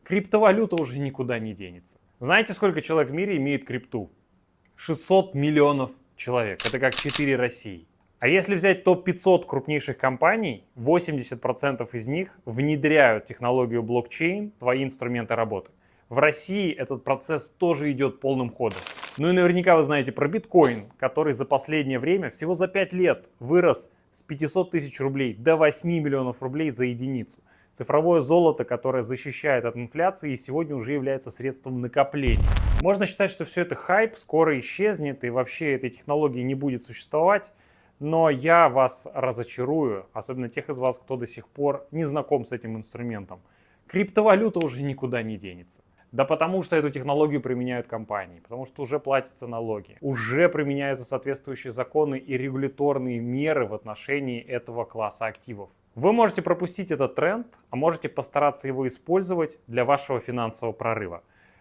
Криптовалюта уже никуда не денется. Знаете, сколько человек в мире имеет крипту? 600 миллионов человек. Это как 4 России. А если взять топ-500 крупнейших компаний, 80% из них внедряют технологию блокчейн в свои инструменты работы. В России этот процесс тоже идет полным ходом. Ну и наверняка вы знаете про биткоин, который за последнее время, всего за 5 лет, вырос с 500 тысяч рублей до 8 миллионов рублей за единицу. Цифровое золото, которое защищает от инфляции и сегодня уже является средством накопления. Можно считать, что все это хайп, скоро исчезнет и вообще этой технологии не будет существовать. Но я вас разочарую, особенно тех из вас, кто до сих пор не знаком с этим инструментом. Криптовалюта уже никуда не денется. Да потому что эту технологию применяют компании, потому что уже платятся налоги, уже применяются соответствующие законы и регуляторные меры в отношении этого класса активов. Вы можете пропустить этот тренд, а можете постараться его использовать для вашего финансового прорыва.